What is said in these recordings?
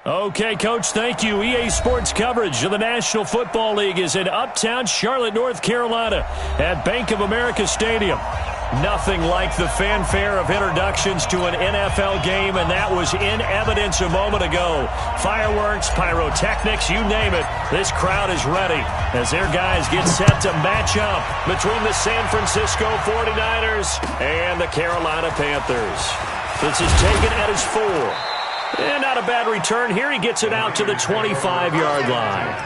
Okay, Coach, thank you. EA Sports coverage of the National Football League is in uptown Charlotte, North Carolina at Bank of America Stadium. Nothing like the fanfare of introductions to an NFL game, and that was in evidence a moment ago. Fireworks, pyrotechnics, you name it. This crowd is ready as their guys get set to match up between the San Francisco 49ers and the Carolina Panthers. This is taken at his 4. And not a bad return here. He gets it out to the 25-yard line.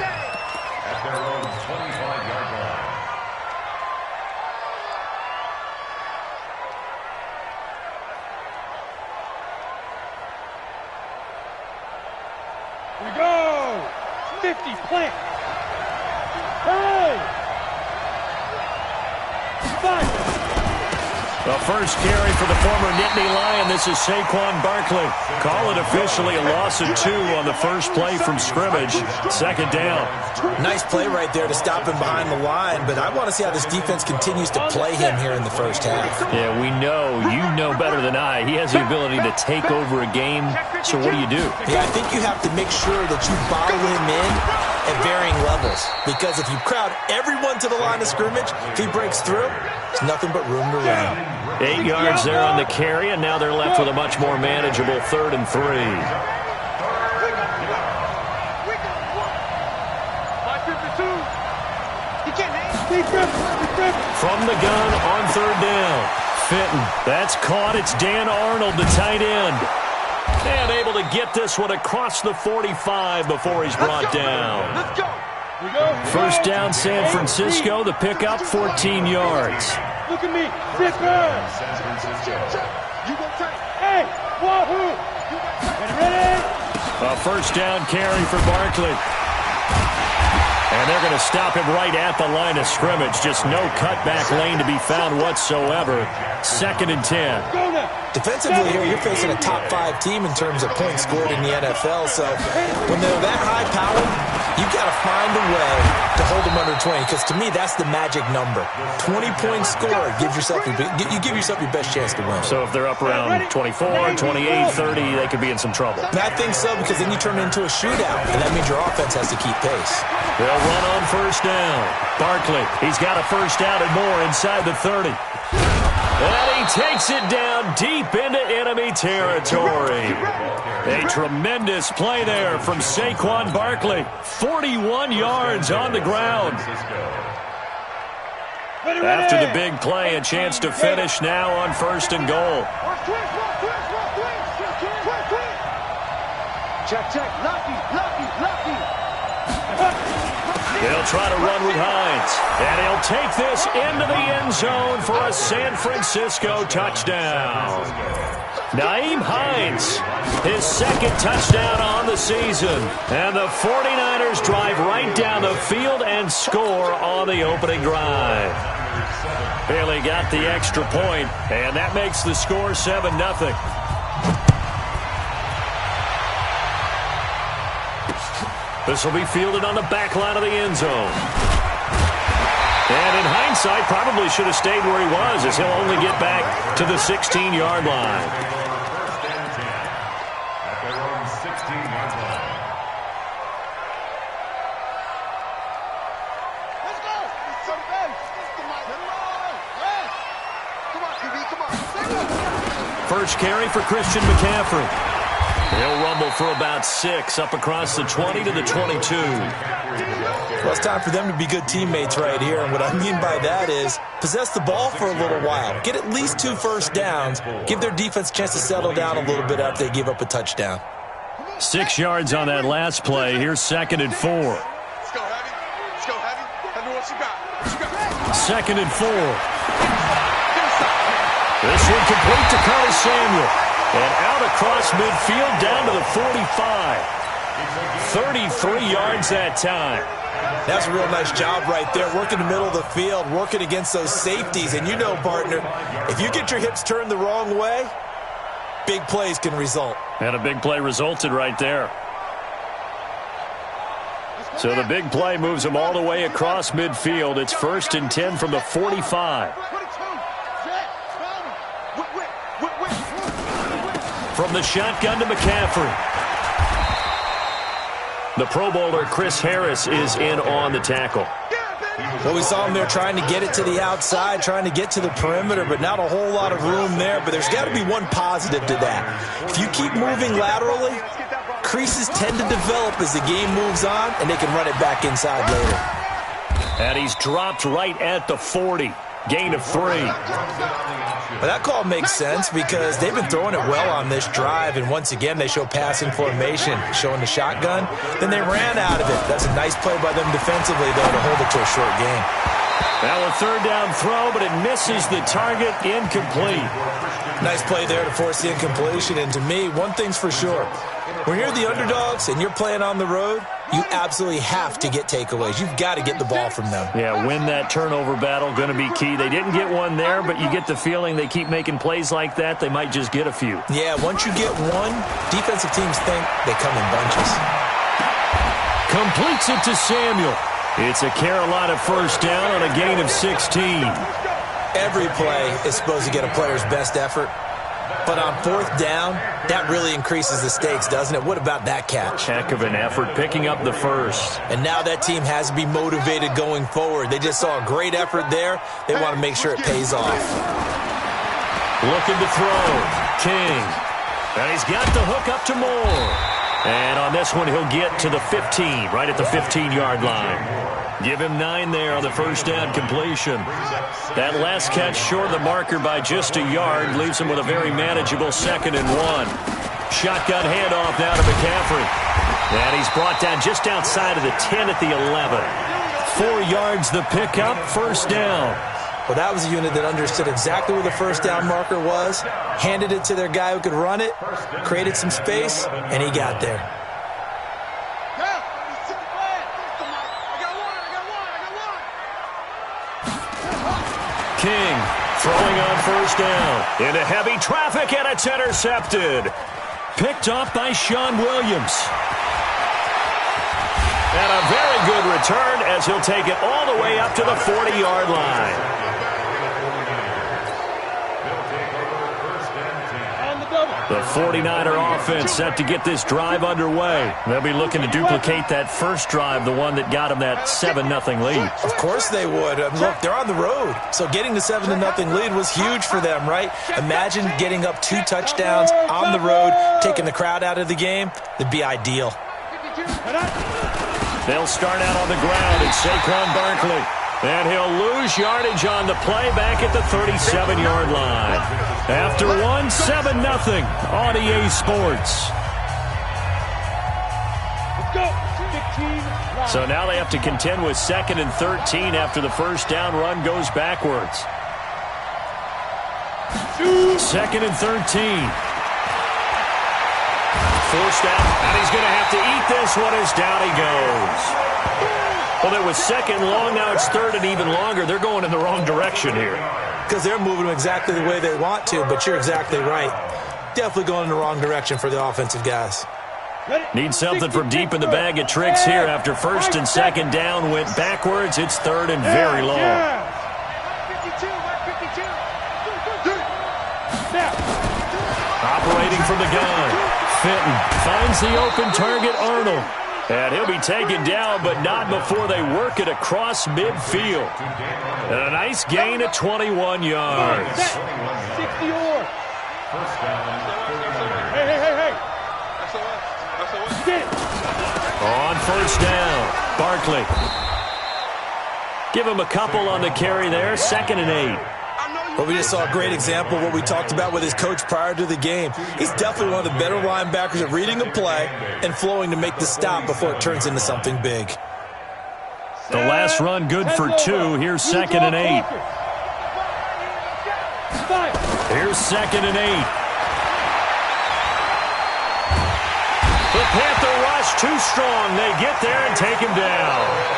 Here we go. 50 plant. Hey. 5. The first carry for the former Nittany Lion. This is Saquon Barkley. Call it officially a loss of 2 on the first play from scrimmage. Second down. Nice play right there to stop him behind the line, but I want to see how this defense continues to play him here in the first half. Yeah, we know. You know better than I. He has the ability to take over a game. So what do you do? Yeah, I think you have to make sure that you bottle him in at varying levels, because if you crowd everyone to the line of scrimmage, if he breaks through, there's nothing but room to run. 8 yards there on the carry, and now they're left with a much more manageable 3rd and 3. From the gun on 3rd down. Fitton. That's caught. It's Dan Arnold, the tight end. And able to get this one across the 45 before he's brought down. First down, San Francisco. The pickup, 14 yards. Look at me. Hey, wahoo. Ready? A first down carry for Barkley. And they're going to stop him right at the line of scrimmage. Just no cutback lane to be found whatsoever. 2nd and 10. Defensively here, you're facing a top-5 team in terms of points scored in the NFL. So when they're that high-powered, you've got to find a way to hold them under 20. Because to me, that's the magic number. 20 points scored gives yourself you give yourself your best chance to win. So if they're up around 24, 28, 30, they could be in some trouble. I think so, because then you turn it into a shootout, and that means your offense has to keep pace. They'll run on first down. Barkley, he's got a first down and more inside the 30. And he takes it down deep into enemy territory. A tremendous play there from Saquon Barkley. 41 yards on the ground. After the big play, a chance to finish now on 1st and goal. Check. Lucky. They'll try to run with Hines. And he'll take this into the end zone for a San Francisco touchdown. Nyheim Hines, his 2nd touchdown on the season. And the 49ers drive right down the field and score on the opening drive. Bailey got the extra point, and that makes the score 7-0. This will be fielded on the back line of the end zone. And in hindsight, probably should have stayed where he was, as he'll only get back to the 16-yard line. First carry for Christian McCaffrey. He'll rumble for about 6 up across the 20 to the 22. Well, it's time for them to be good teammates right here. And what I mean by that is possess the ball for a little while. Get at least 2 first downs. Give their defense a chance to settle down a little bit after they give up a touchdown. 6 yards on that last play. Here's 2nd and 4. Let's go, Heavy. Tell me what you got. 2nd and 4. This one complete to Curtis Samuel. And out across midfield down to the 45. 33 yards that time. That's a real nice job right there, working the middle of the field, working against those safeties. And you know, partner, if you get your hips turned the wrong way, big plays can result. And a big play resulted right there. So the big play moves them all the way across midfield. It's 1st and 10 from the 45. From the shotgun to McCaffrey. The Pro Bowler Chris Harris is in on the tackle. Well, we saw him there trying to get it to the outside, trying to get to the perimeter, but not a whole lot of room there. But there's got to be one positive to that. If you keep moving laterally, creases tend to develop as the game moves on, and they can run it back inside later. And he's dropped right at the 40. Gain of 3. Well, that call makes sense because they've been throwing it well on this drive, and once again, they show passing formation, showing the shotgun. Then they ran out of it. That's a nice play by them defensively, though, to hold it to a short game. Now a third down throw, but it misses the target. Incomplete. Nice play there to force the incompletion, and to me, one thing's for sure. When you're the underdogs and you're playing on the road, you absolutely have to get takeaways. You've got to get the ball from them. Yeah, win that turnover battle, going to be key. They didn't get one there, but you get the feeling they keep making plays like that, they might just get a few. Yeah, once you get one, defensive teams think they come in bunches. Completes it to Samuel. It's a Carolina first down on a gain of 16. Every play is supposed to get a player's best effort. But on fourth down, that really increases the stakes, doesn't it? What about that catch? Heck of an effort, picking up the first. And now that team has to be motivated going forward. They just saw a great effort there. They want to make sure it pays off. Looking to throw. King. And he's got the hook up to Moore. And on this one, he'll get to the 15, right at the 15-yard line. Give him 9 there on the first down completion. That last catch short of the marker by just a yard leaves him with a very manageable 2nd and 1. Shotgun handoff now to McCaffrey. And he's brought down just outside of the 10 at the 11. 4 yards the pickup, first down. Well, that was a unit that understood exactly where the first down marker was, handed it to their guy who could run it, created some space, and he got there. King throwing on first down into heavy traffic, and it's intercepted. Picked off by Sean Williams. And a very good return as he'll take it all the way up to the 40-yard line. The 49er offense set to get this drive underway. They'll be looking to duplicate that first drive, the one that got them that 7-0 lead. Of course they would. Look, they're on the road, so getting the 7-0 lead was huge for them, right? Imagine getting up 2 touchdowns on the road, taking the crowd out of the game. It'd be ideal. They'll start out on the ground, and Saquon Barkley. And he'll lose yardage on the play back at the 37-yard line. After 7-0 on EA Sports. So now they have to contend with 2nd and 13 after the first down run goes backwards. 2nd and 13. Forced out, and he's going to have to eat this one as down he goes. Well, it was 2nd long, now it's 3rd and even longer. They're going in the wrong direction here. Because they're moving them exactly the way they want to, but you're exactly right. Definitely going in the wrong direction for the offensive guys. Need something from deep in the bag of tricks here after 1st and 2nd down went backwards. It's 3rd and very long. Operating from the gun. Fenton finds the open target, Arnold. And he'll be taken down, but not before they work it across midfield. And a nice gain of 21 yards. 60 or. Hey. Get it. On first down, Barkley. Give him a couple on the carry there, 2nd and 8. Well, we just saw a great example of what we talked about with his coach prior to the game. He's definitely one of the better linebackers at reading a play and flowing to make the stop before it turns into something big. The last run good for 2. Here's 2nd and 8. Here's 2nd and 8. The Panther rush too strong. They get there and take him down.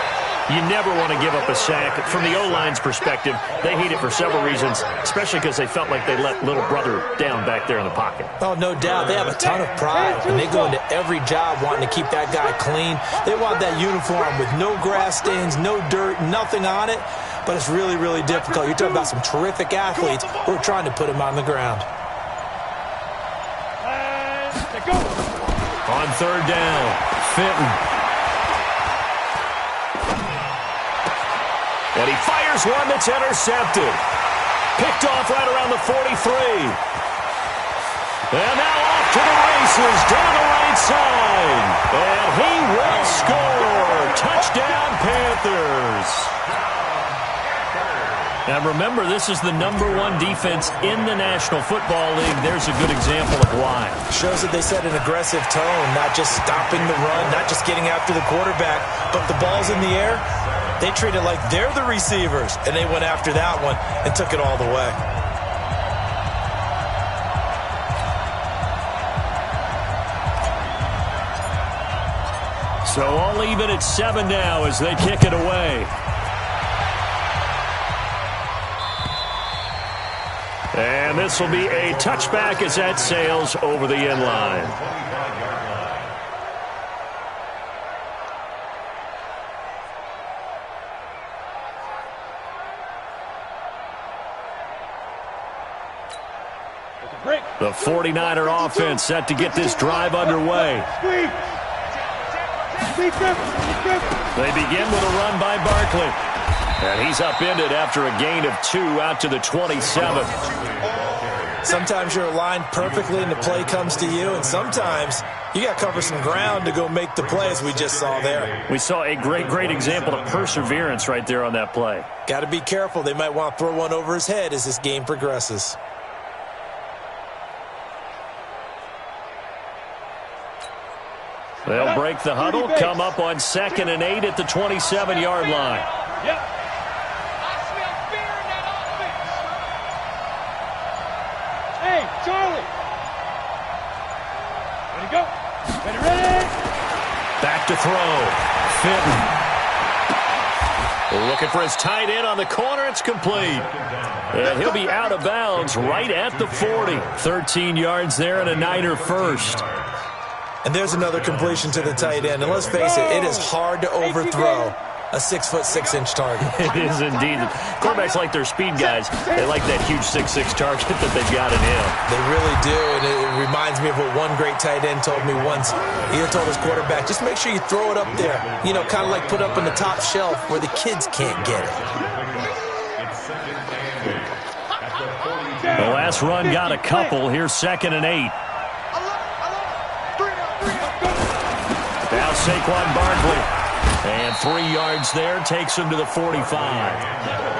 You never want to give up a sack. From the O-line's perspective, they hate it for several reasons, especially because they felt like they let little brother down back there in the pocket. Oh, no doubt. They have a ton of pride, and they go into every job wanting to keep that guy clean. They want that uniform with no grass stains, no dirt, nothing on it, but it's really, really difficult. You're talking about some terrific athletes who are trying to put him on the ground. On 3rd down, Fenton And he fires one that's intercepted. Picked off right around the 43. And now off to the races down the right side. And he will score. Touchdown, Panthers. And remember, this is the #1 defense in the National Football League. There's a good example of why. Shows that they set an aggressive tone, not just stopping the run, not just getting after the quarterback, but the ball's in the air. They treat it like they're the receivers, and they went after that one and took it all the way. So all even at 7 now as they kick it away. And this will be a touchback as that sails over the end line. The 49er offense set to get this drive underway. They begin with a run by Barkley. And he's upended after a gain of 2 out to the 27. Sometimes you're aligned perfectly and the play comes to you, and sometimes you got to cover some ground to go make the play, as we just saw there. We saw a great example of perseverance right there on that play. Got to be careful. They might want to throw one over his head as this game progresses. They'll break the huddle, come up on 2nd and 8 at the 27-yard line. Yep. Hey, Charlie. Ready to go. Ready. Back to throw. Fitton. Looking for his tight end on the corner. It's complete. And he'll be out of bounds right at the 40. 13 yards there and a Niner first. And there's another completion to the tight end. And let's face it, it is hard to overthrow a 6'6" target. It is indeed. Quarterbacks like their speed guys. They like that huge 6'6" target that they've got in him. They really do, and it reminds me of what one great tight end told me once. He told his quarterback, just make sure you throw it up there. You know, kind of like put up in the top shelf where the kids can't get it. The last run got a couple. Here's 2nd and 8. Now Saquon Barkley. And 3 yards there takes him to the 45.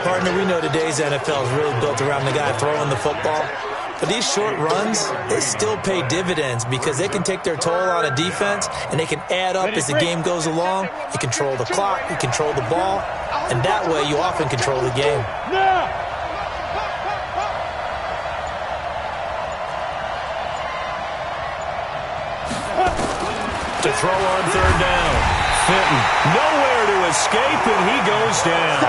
Partner, we know today's NFL is really built around the guy throwing the football. But these short runs, they still pay dividends because they can take their toll on a defense and they can add up as the game goes along. You control the clock, you control the ball, and that way you often control the game. To throw on 3rd down. Fitton nowhere to escape, and he goes down.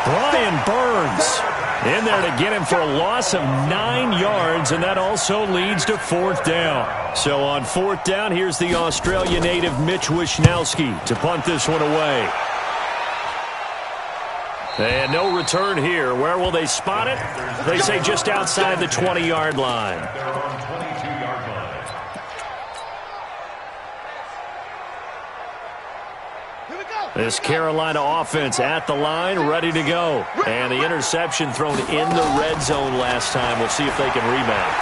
Brian Burns in there to get him for a loss of 9 yards, and that also leads to 4th down. So on 4th down, here's the Australia native Mitch Wishnowsky to punt this one away. And no return here. Where will they spot it? They say just outside the 20-yard line. This Carolina offense at the line, ready to go. And the interception thrown in the red zone last time. We'll see if they can rebound.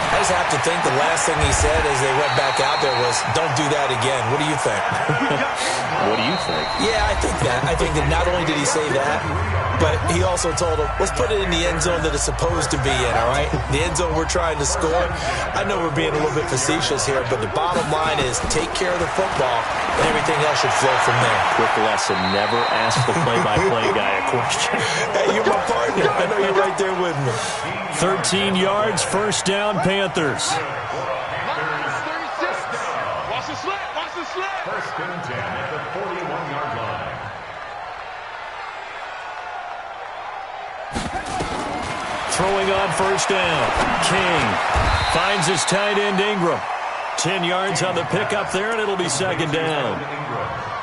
I just have to think the last thing he said as they went back out there was, don't do that again. What do you think? What do you think? Yeah, I think that. I think that not only did he say that, but he also told him, let's put it in the end zone that it's supposed to be in, all right? The end zone we're trying to score. I know we're being a little bit facetious here, but the bottom line is take care of the football, and everything else should flow from there. Quick lesson, never ask the play-by-play guy a question. Hey, you're my partner. I know you're right there with me. 13 yards, 1st down, Panthers. Watch the slap. Watch the slap. 1st and 10 at the 41-yard line. Throwing on 1st down. King finds his tight end Ingram. 10 yards on the pickup there, and it'll be 2nd down.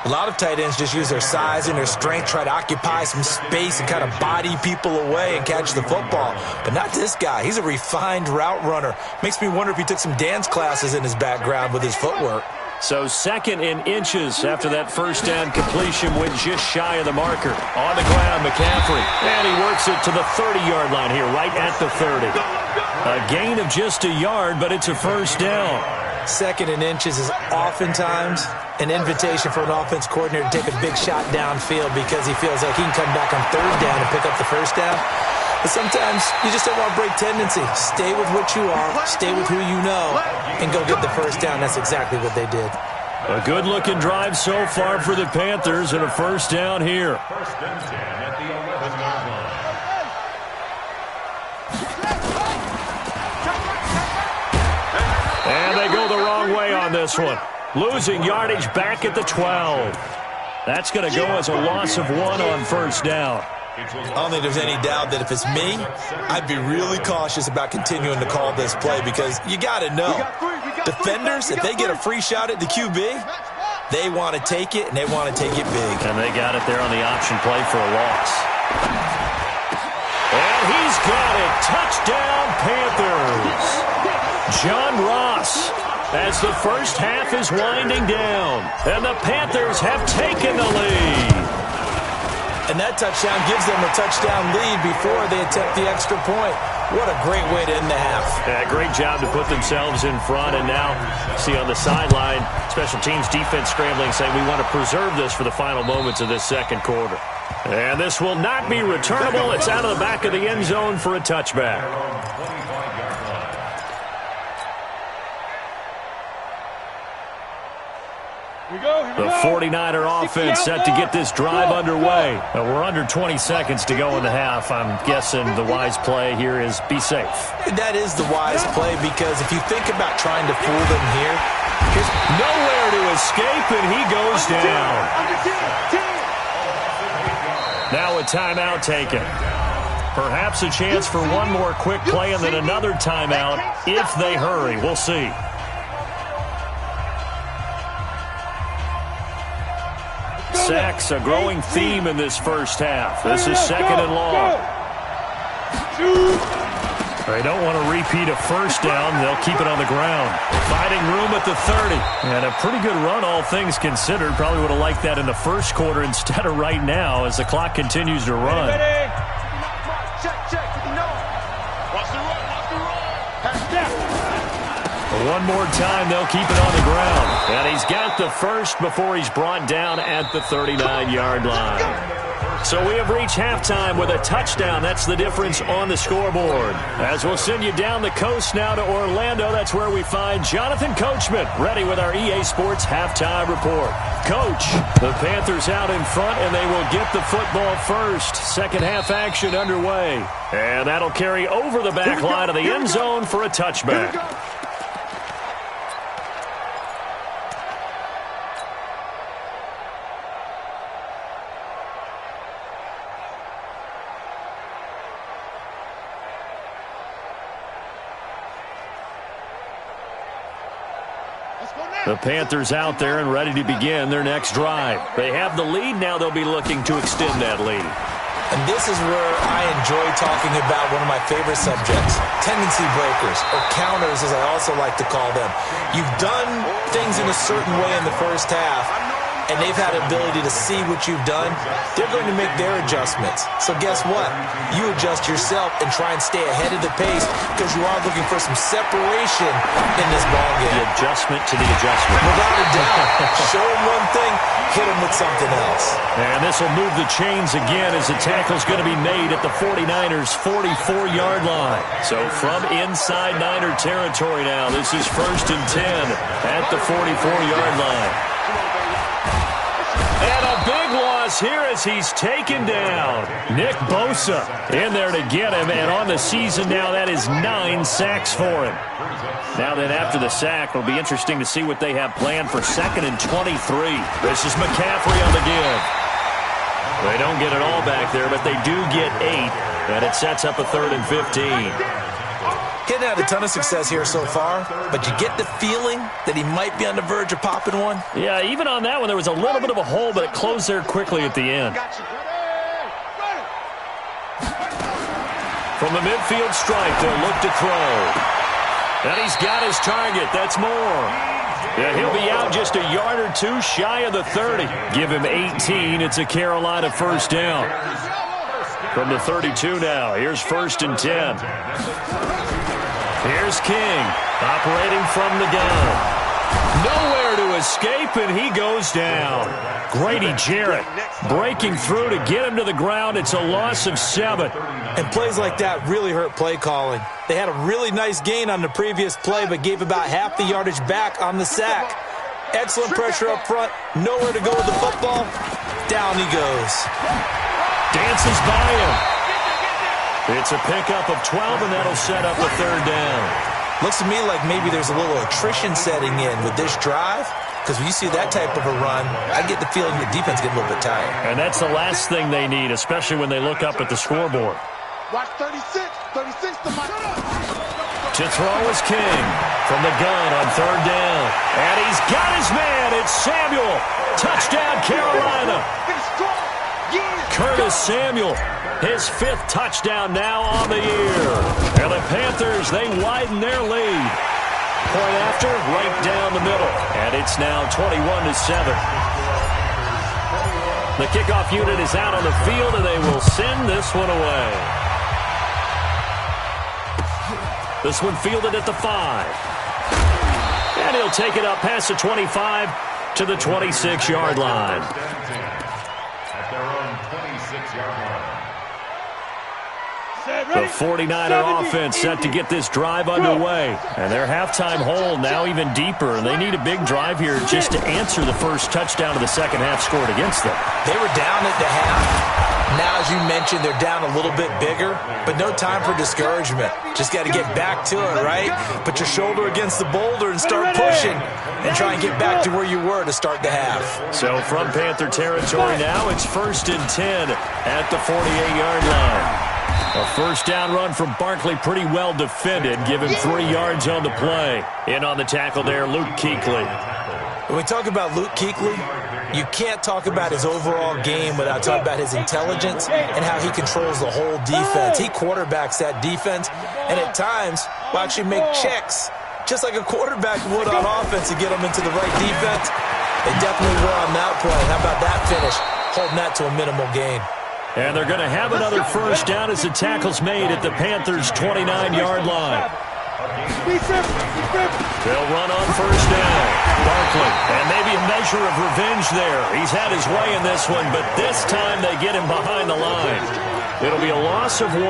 A lot of tight ends just use their size and their strength, try to occupy some space and kind of body people away and catch the football. But not this guy. He's a refined route runner. Makes me wonder if he took some dance classes in his background with his footwork. So 2nd and inches after that first down completion went just shy of the marker. On the ground, McCaffrey. And he works it to the 30-yard line here, right at the 30. A gain of just a yard, but it's a first down. 2nd and inches is oftentimes an invitation for an offense coordinator to take a big shot downfield because he feels like he can come back on 3rd down and pick up the first down. But sometimes you just don't want to break tendency. Stay with what you are, stay with who you know, and go get the first down. That's exactly what they did. A good-looking drive so far for the Panthers and a first down here. First and 10 at the 11-yard line. And they go the wrong way on this one. Losing yardage back at the 12. That's going to go as a loss of 1 on first down. I don't think there's any doubt that if it's me, I'd be really cautious about continuing to call this play because you got to know, defenders, if they get a free shot at the QB, they want to take it, and they want to take it big. And they got it there on the option play for a loss. And he's got it. Touchdown, Panthers. John Ross, as the first half is winding down, and the Panthers have taken the lead. And that touchdown gives them a touchdown lead before they attempt the extra point. What a great way to end the half. Yeah, great job to put themselves in front. And now, see on the sideline, special teams defense scrambling, saying we want to preserve this for the final moments of this second quarter. And this will not be returnable. It's out of the back of the end zone for a touchback. The 49er offense set to get this drive underway. We're under 20 seconds to go in the half. I'm guessing the wise play here is be safe. That is the wise play because if you think about trying to fool them here, here's nowhere to escape, and he goes down. Now a timeout taken. Perhaps a chance for one more quick play and then another timeout if they hurry. We'll see. Sacks, a growing theme in this first half. This is 2nd and long. They don't want to repeat a first down. They'll keep it on the ground. Finding room at the 30. And a pretty good run, all things considered. Probably would have liked that in the first quarter instead of right now as the clock continues to run. One more time, they'll keep it on the ground. And he's got the first before he's brought down at the 39-yard line. So we have reached halftime with a touchdown. That's the difference on the scoreboard. As we'll send you down the coast now to Orlando, that's where we find Jonathan Coachman ready with our EA Sports halftime report. Coach, the Panthers out in front, and they will get the football first. Second half action underway. And that'll carry over the back line of the end zone for a touchback. The Panthers out there and ready to begin their next drive. They have the lead. Now they'll be looking to extend that lead. And this is where I enjoy talking about one of my favorite subjects, tendency breakers, or counters as I also like to call them. You've done things in a certain way in the first half, and they've had ability to see what you've done. They're going to make their adjustments. So guess what? You adjust yourself and try and stay ahead of the pace because you are looking for some separation in this ballgame. The adjustment to the adjustment. Without a doubt. Show them one thing, hit them with something else. And this will move the chains again as the tackle's going to be made at the 49ers' 44-yard line. So from inside Niner territory now, this is 1st and 10 at the 44-yard line. And a big loss here as he's taken down. Nick Bosa in there to get him, and on the season now, that is 9 sacks for him. Now then, after the sack, it'll be interesting to see what they have planned for 2nd and 23. This is McCaffrey on the give. They don't get it all back there, but they do get 8, and it sets up a 3rd and 15. Getting had a ton of success here so far, but you get the feeling that he might be on the verge of popping one. Yeah, even on that one, there was a little bit of a hole, but it closed there quickly at the end. From the midfield stripe, they'll look to throw. And he's got his target. That's Moore. Yeah, he'll be out just a yard or two shy of the 30. Give him 18. It's a Carolina first down. From the 32 now, here's 1st and 10. Here's King, operating from the gun. Nowhere to escape, and he goes down. Grady Jarrett breaking through to get him to the ground. It's a loss of 7. And plays like that really hurt play calling. They had a really nice gain on the previous play, but gave about half the yardage back on the sack. Excellent pressure up front. Nowhere to go with the football. Down he goes. Dances by him. It's a pickup of 12, and that'll set up a 3rd down. Looks to me like maybe there's a little attrition setting in with this drive, because when you see that type of a run, I get the feeling the defense gets a little bit tired. And that's the last thing they need, especially when they look up at the scoreboard. Watch 36 to my... To throw is King from the gun on 3rd down. And he's got his man. It's Samuel. Touchdown, Carolina. Curtis Samuel, his 5th touchdown now on the year. And the Panthers, they widen their lead. Point after, right down the middle. And it's now 21-7. The kickoff unit is out on the field, and they will send this one away. This one fielded at the 5. And he'll take it up past the 25 to the 26-yard line. At their own 26-yard line. The 49er offense set to get this drive underway. And their halftime hole now even deeper. And they need a big drive here just to answer the first touchdown of the second half scored against them. They were down at the half. Now, as you mentioned, they're down a little bit bigger, but no time for discouragement. Just got to get back to it, right? Put your shoulder against the boulder and start pushing and try and get back to where you were to start the half. So from Panther territory now, it's 1st and 10 at the 48-yard line. A first down run from Barkley, pretty well defended. Give him 3 yards on the play. In on the tackle there, Luke Kuechly. When we talk about Luke Kuechly, you can't talk about his overall game without talking about his intelligence and how he controls the whole defense. He quarterbacks that defense, and at times will actually make checks, just like a quarterback would on offense, to get them into the right defense. They definitely were on that play. How about that finish? Holding that to a minimal gain. And they're going to have another first down as the tackle's made at the Panthers' 29-yard line. They'll run on first down. Barkley, and maybe a measure of revenge there. He's had his way in this one, but this time they get him behind the line. It'll be a loss of 1,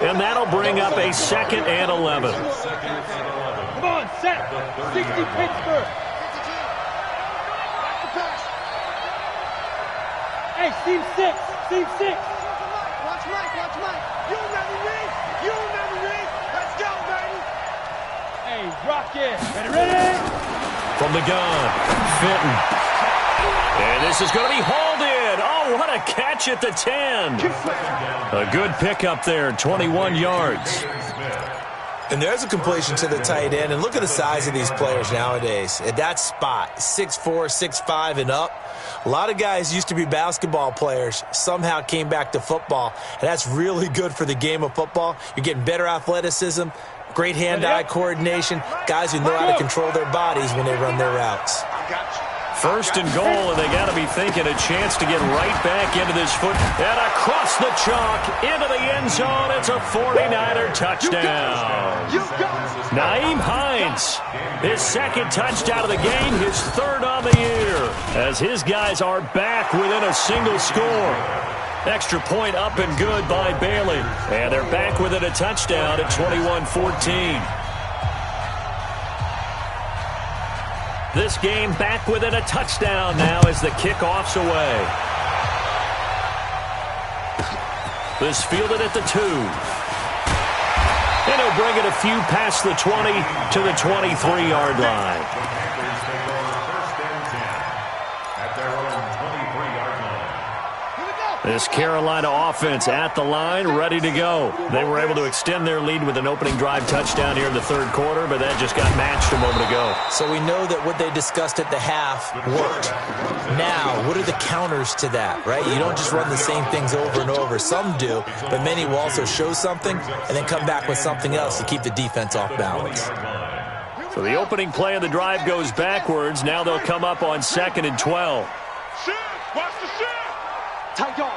and that'll bring up a 2nd and 11. Come on, set. 60 Pittsburgh. Hey, team 6. Team 6. Watch Mike. You ready, Reed? Let's go, baby. Hey, Rocket. Ready? From the gun, Fenton. And this is going to be hauled in. Oh, what a catch at the 10. A good pickup there, 21 yards. And there's a completion to the tight end. And look at the size of these players nowadays. At that spot, 6'4", 6'5", and up. A lot of guys used to be basketball players, somehow came back to football. And that's really good for the game of football. You're getting better athleticism, great hand-eye coordination, guys who know how to control their bodies when they run their routes. First and goal, and they got to be thinking a chance to get right back into this foot. And across the chalk, into the end zone. It's a 49er touchdown. Nyheim Hines, his 2nd touchdown of the game, his 3rd on the year, as his guys are back within a single score. Extra point up and good by Bailey. And they're back within a touchdown at 21-14. This game back within a touchdown now as the kickoff's away. This fielded at the 2. And he'll bring it a few past the 20 to the 23-yard line. This Carolina offense at the line, ready to go. They were able to extend their lead with an opening drive touchdown here in the 3rd quarter, but that just got matched a moment ago. So we know that what they discussed at the half worked. Now, what are the counters to that, right? You don't just run the same things over and over. Some do, but many will also show something and then come back with something else to keep the defense off balance. So the opening play of the drive goes backwards. Now they'll come up on 2nd and 12. Shift. Watch the shift. Tight dog.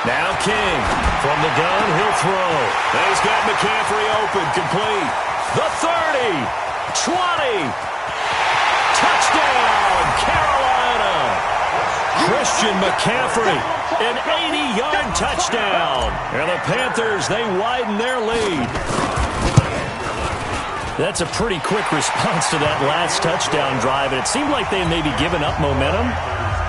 Now King from the gun, he'll throw. He's got McCaffrey open, complete. The 30, 20, touchdown, Carolina. Christian McCaffrey, an 80-yard touchdown. And the Panthers, they widen their lead. That's a pretty quick response to that last touchdown drive, and it seemed like they may be giving up momentum.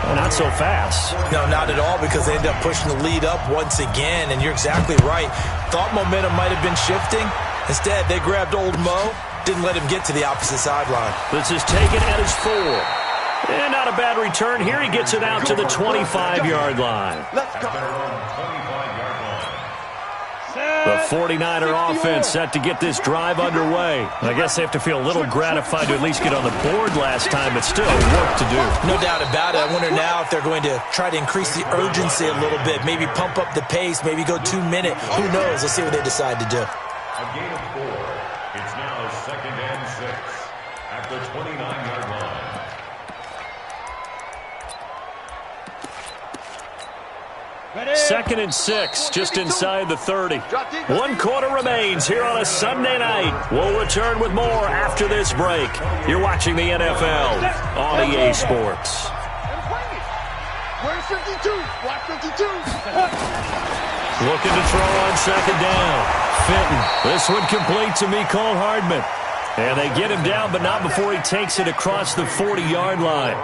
Well, not so fast. No, not at all, because they end up pushing the lead up once again, and you're exactly right. Thought momentum might have been shifting. Instead, they grabbed old Mo, didn't let him get to the opposite sideline. This is taken at his 4. And not a bad return here. He gets it out to the 25-yard line. Let's go. The 49er offense set to get this drive underway. I guess they have to feel a little gratified to at least get on the board last time, but still work to do. No doubt about it. I wonder now if they're going to try to increase the urgency a little bit, maybe pump up the pace, maybe go 2-minute. Who knows? Let's see what they decide to do. A gain of 4. It's now 2nd and 6 at the 29-yard line. Second and 6, just inside the 30. 1 quarter remains here on a Sunday night. We'll return with more after this break. You're watching the NFL on EA Sports. Where's 52? Watch 52. Looking to throw on 2nd down. Fitton. This one complete to Mecole Hardman. And they get him down, but not before he takes it across the 40-yard line.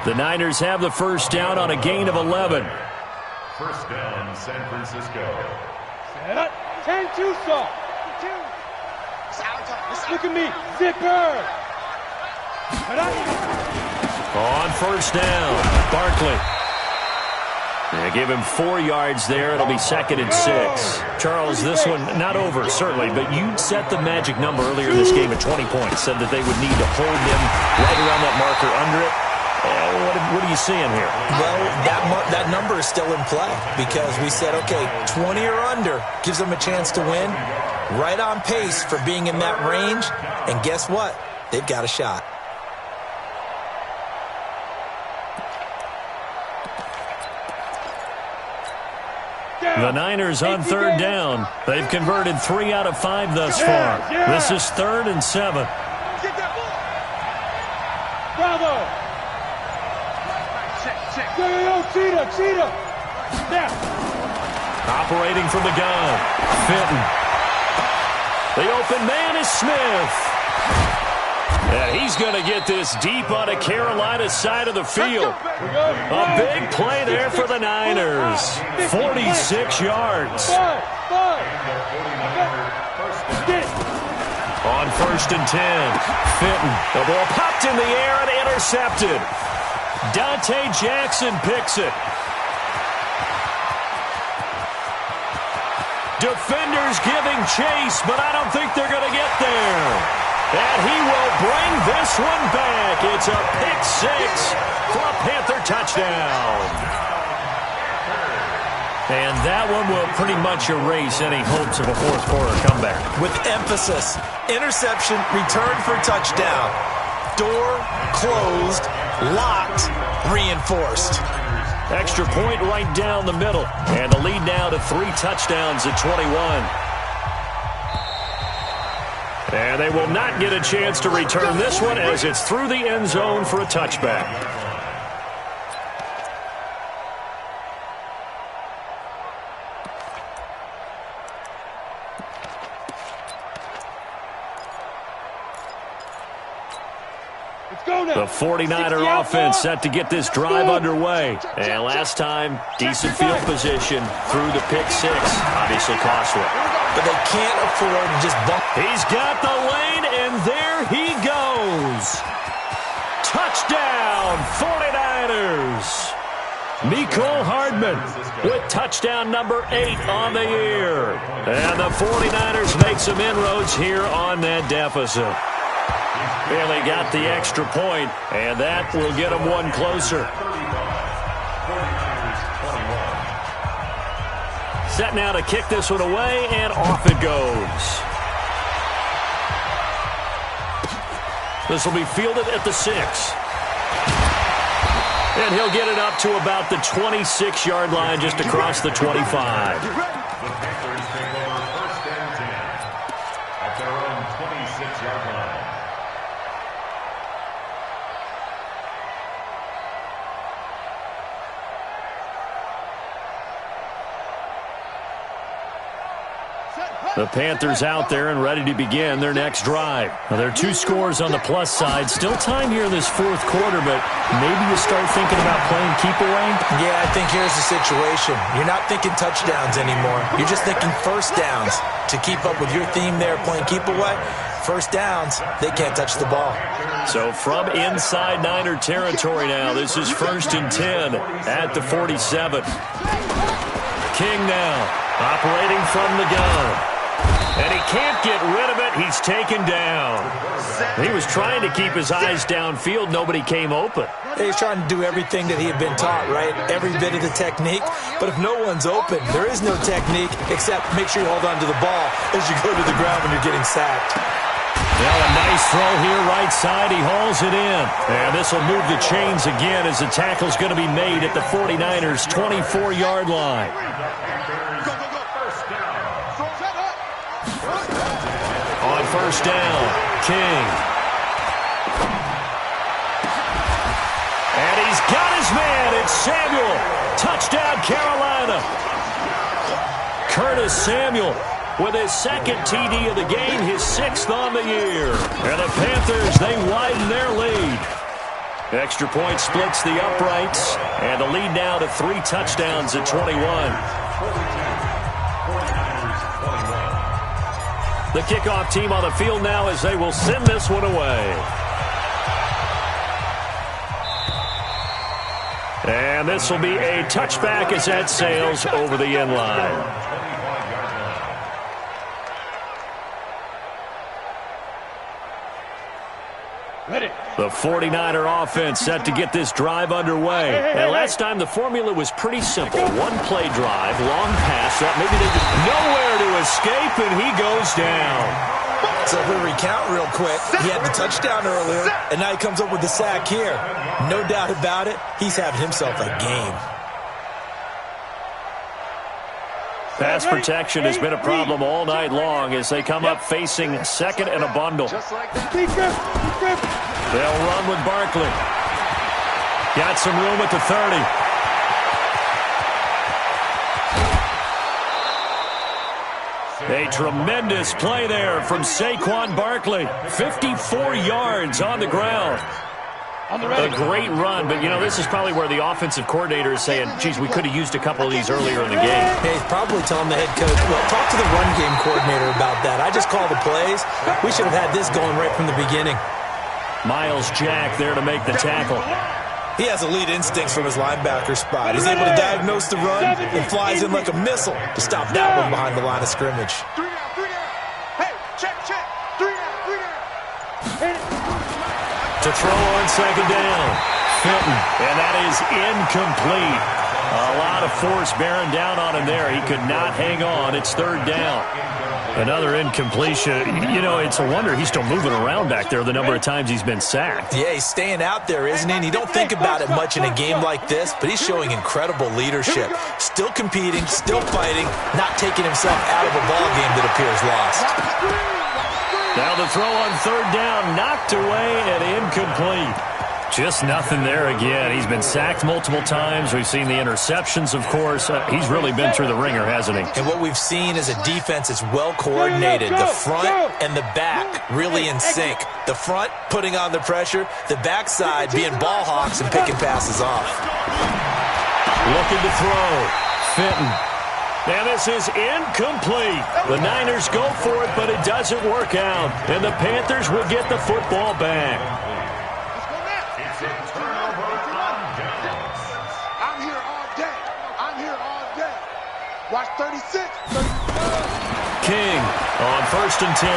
The Niners have the first down on a gain of 11. First down, San Francisco. Set up. 10-2 saw. Look at me. Zipper. On first down, Barkley. They give him 4 yards there. It'll be 2nd and 6. Charles, this one not over, certainly, but you set the magic number earlier in this game at 20 points. Said that they would need to hold them right around that marker under it. What are you seeing here? Well, that number is still in play because we said, okay, 20 or under gives them a chance to win. Right on pace for being in that range. And guess what? They've got a shot. The Niners on 3rd down. They've converted 3 out of 5 thus far. This is 3rd and 7. Get that ball. Bravo. Cheetah. Now. Operating from the gun. Fitton. The open man is Smith. And he's going to get this deep on a Carolina side of the field. A big play there for the Niners. 46 yards. On 1st and 10. Fitton. The ball popped in the air and intercepted. Dante Jackson picks it. Defenders giving chase, but I don't think they're going to get there. And he will bring this one back. It's a pick 6 for a Panther touchdown. And that one will pretty much erase any hopes of a fourth quarter comeback. With emphasis, interception, return for touchdown. Door closed, locked, reinforced. Extra point right down the middle. And the lead now to 3 touchdowns at 21. And they will not get a chance to return this one as it's through the end zone for a touchback. The 49er offense set to get this drive underway. And last time, decent field position through the pick 6. Obviously costly. But they can't afford to just bump. He's got the lane, and there he goes. Touchdown, 49ers. Mecole Hardman with touchdown number 8 on the year. And the 49ers make some inroads here on that deficit. And they got the extra point, and that will get them one closer. Set now to kick this one away, and off it goes. This will be fielded at the 6. And he'll get it up to about the 26-yard line, just across the 25. The Panthers take over 1st and 10 at their own 26-yard line. The Panthers out there and ready to begin their next drive. Now, there are 2 scores on the plus side. Still time here in this 4th quarter, but maybe you start thinking about playing keep away? Yeah, I think here's the situation. You're not thinking touchdowns anymore. You're just thinking first downs. To keep up with your theme there, playing keep away, first downs, they can't touch the ball. So from inside Niner territory now, this is 1st and 10 at the 47. King now operating from the gun. And he can't get rid of it. He's taken down. He was trying to keep his eyes downfield. Nobody came open. He's trying to do everything that he had been taught, right? Every bit of the technique. But if no one's open, there is no technique except make sure you hold on to the ball as you go to the ground when you're getting sacked. Well, a nice throw here, right side. He hauls it in. And this will move the chains again as the tackle's going to be made at the 49ers' 24-yard line. On 1st down, King. And he's got his man. It's Samuel. Touchdown, Carolina. Curtis Samuel with his 2nd TD of the game, his 6th on the year. And the Panthers, they widen their lead. Extra point splits the uprights. And the lead now to 3 touchdowns at 21. The kickoff team on the field now as they will send this one away. And this will be a touchback as that sails over the end line. The 49er offense set to get this drive underway. And last time the formula was pretty simple. 1-play drive, long pass. Maybe they just nowhere to escape, and he goes down. So if we recount real quick, he had the touchdown earlier, and now he comes up with the sack here. No doubt about it, he's having himself a game. Pass protection has been a problem all night long as they come up facing 2nd and a bundle. They'll run with Barkley. Got some room at the 30. A tremendous play there from Saquon Barkley. 54 yards on the ground. A great run, but, you know, this is probably where the offensive coordinator is saying, geez, we could have used a couple of these earlier in the game. Hey, he's probably telling the head coach, well, talk to the run game coordinator about that. I just call the plays. We should have had this going right from the beginning. Miles Jack there to make the tackle. He has elite instincts from his linebacker spot. He's able to diagnose the run and flies in like a missile to stop that one behind the line of scrimmage. 3 down. Hey, check. 3 down. To throw on 2nd down. Fenton, and that is incomplete. A lot of force bearing down on him there. He could not hang on. It's 3rd down. Another incompletion. You know, it's a wonder he's still moving around back there the number of times he's been sacked. Yeah, he's staying out there, isn't he? And you don't think about it much in a game like this, but he's showing incredible leadership. Still competing, still fighting, not taking himself out of a ball game that appears lost. Now the throw on 3rd down, knocked away and incomplete. Just nothing there again. He's been sacked multiple times. We've seen the interceptions, of course. He's really been through the ringer, hasn't he? And what we've seen is a defense that's well coordinated. The front and the back really in sync. The front putting on the pressure, the backside being ball hawks and picking passes off. Looking to throw. Fenton. And this is incomplete. The Niners go for it, but it doesn't work out. And the Panthers will get the football back. It's a turnover on downs. I'm here all day. Watch 36. King on 1st and 10.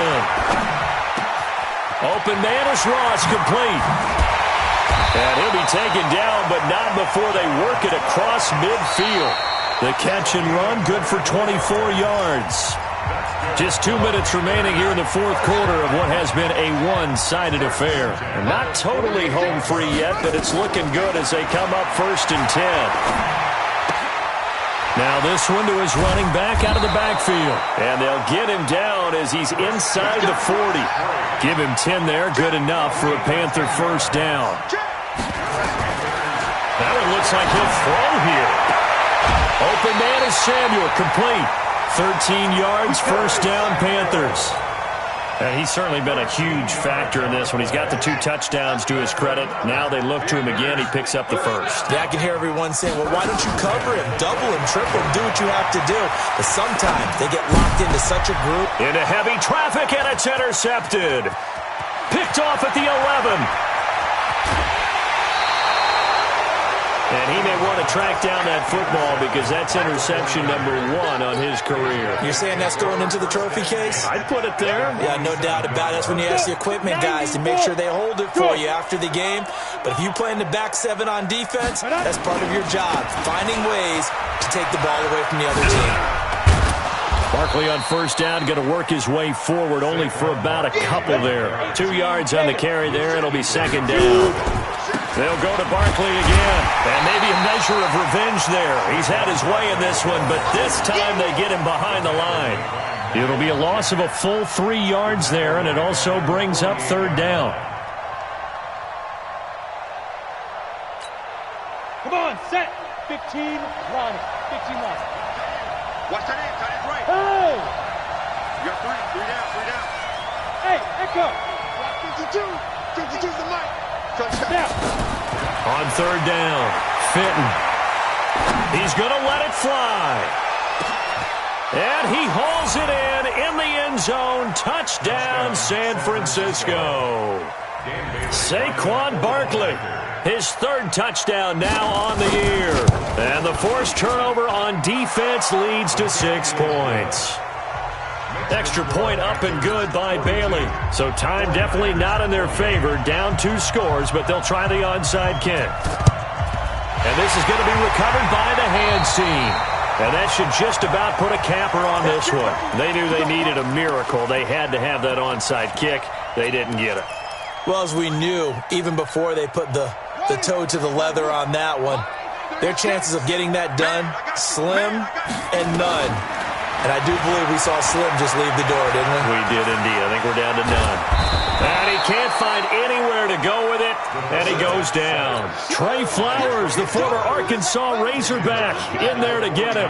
Open man is Ross, complete. And he'll be taken down, but not before they work it across midfield. The catch and run, good for 24 yards. Just 2 minutes remaining here in the fourth quarter of what has been a one-sided affair. Not totally home free yet, but it's looking good as they come up 1st and 10. Now this one to his running back out of the backfield. And they'll get him down as he's inside the 40. Give him 10 there, good enough for a Panther first down. Now it looks like he'll throw here. Open man is Samuel, complete. 13 yards, first down, Panthers. And he's certainly been a huge factor in this one. He's got the 2 touchdowns to his credit. Now they look to him again. He picks up the first. Yeah, I can hear everyone saying, well, why don't you cover him, double him, triple him, do what you have to do. But sometimes they get locked into such a group. Into heavy traffic, and it's intercepted. Picked off at the 11. And he may want to track down that football because that's interception number 1 on his career. You're saying that's going into the trophy case? I'd put it there. Yeah, no doubt about it. That's when you ask the equipment guys to make sure they hold it for you after the game. But if you play in the back 7 on defense, that's part of your job, finding ways to take the ball away from the other team. Barkley on first down, going to work his way forward only for about a couple there. 2 yards on the carry there. It'll be second down. They'll go to Barkley again, and maybe a measure of revenge there. He's had his way in this one, but this time they get him behind the line. It'll be a loss of a full 3 yards there, and it also brings up third down. Come on, set. 15, line. 15 line. Watch that in, tight end right. Hey! You got 3 down. Hey, Echo! Watch 52. 52's the mic. Touchdown. Now. On third down, Fenton. He's going to let it fly. And he hauls it in the end zone. Touchdown, San Francisco. Saquon Barkley, his 3rd touchdown now on the year. And the forced turnover on defense leads to 6 points. Extra point up and good by Bailey. So time definitely not in their favor. Down 2 scores, but they'll try the onside kick. And this is going to be recovered by the hands team. And that should just about put a capper on this one. They knew they needed a miracle. They had to have that onside kick. They didn't get it. Well, as we knew, even before they put the toe to the leather on that one, their chances of getting that done, slim and none. And I do believe we saw Slim just leave the door, didn't we? We did indeed. I think we're down to none. And he can't find anywhere to go with it, and he goes down. Trey Flowers, the former Arkansas Razorback, in there to get him.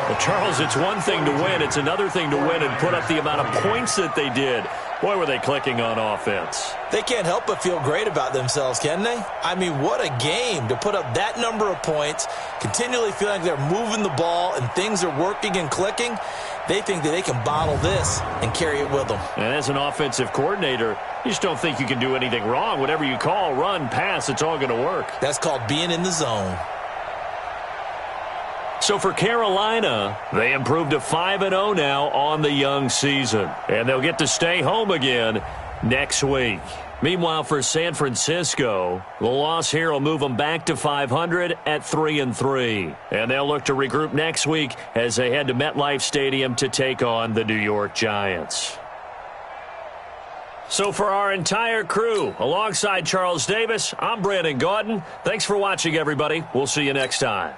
Well, Charles, it's one thing to win. It's another thing to win and put up the amount of points that they did. Boy, were they clicking on offense. They can't help but feel great about themselves, can they? I mean, what a game to put up that number of points, continually feeling like they're moving the ball and things are working and clicking. They think that they can bottle this and carry it with them. And as an offensive coordinator, you just don't think you can do anything wrong. Whatever you call, run, pass, it's all going to work. That's called being in the zone. So for Carolina, they improved to 5-0 now on the young season. And they'll get to stay home again next week. Meanwhile, for San Francisco, the loss here will move them back to 500 at 3-3. And they'll look to regroup next week as they head to MetLife Stadium to take on the New York Giants. So for our entire crew, alongside Charles Davis, I'm Brandon Gaudin. Thanks for watching, everybody. We'll see you next time.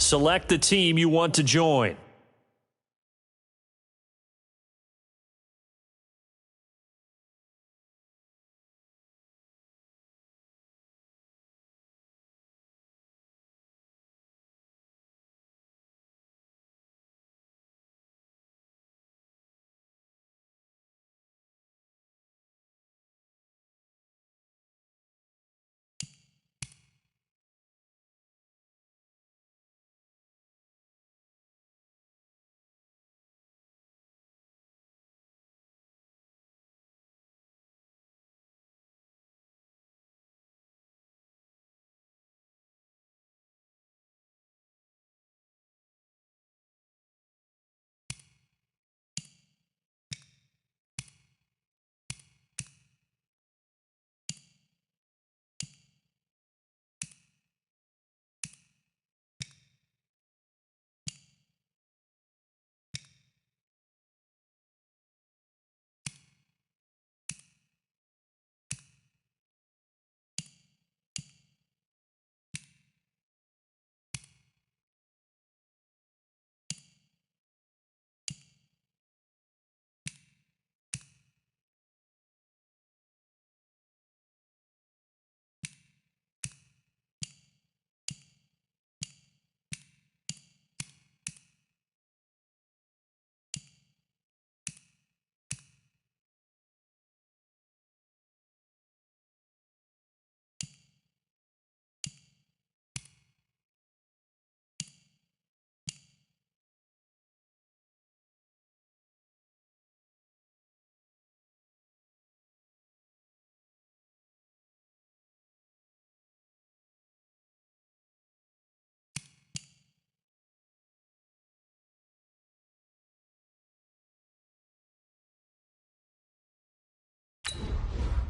Select the team you want to join.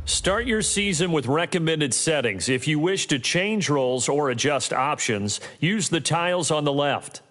Start your season with recommended settings. If you wish to change roles or adjust options, use the tiles on the left.